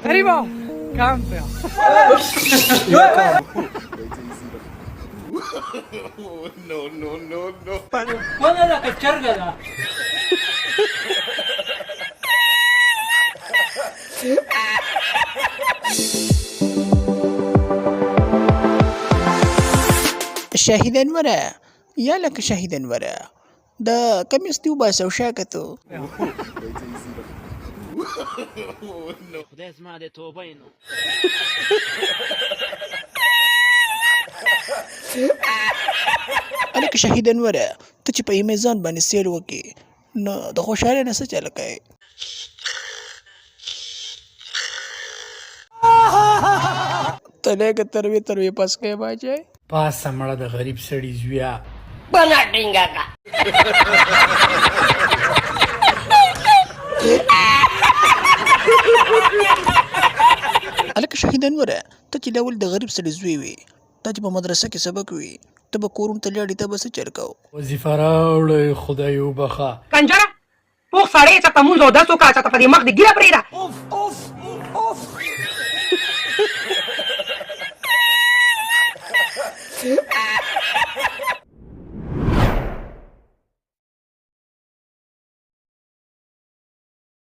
Arrivo! Cambio! Póngala que chárgala. شاهد انوره یا لکه شاهد انوره د کمیس دی وباسه او شاکتو خدای زما د توبه اینو. الکه شاهد انوره ته چې په ایمیزان باندې سیل وکې نو د خوشحالۍ نه څه چل کوې ته لږه تروې پس کوې باچی پاسه مړه د غریب سړي زویا. الکه شاهد انوره ته چې ډول د غریب سړي زوی وي ته چې په مدرسه کې سبق وي ته به کورونو ته لاړې ته به څه چل کوو وظیفه راوړئ خدای وبخه. کنجره پوخ سړی چې ته مونځ او دس وکړه چې ته په دې مخ دې ګیره پرېږده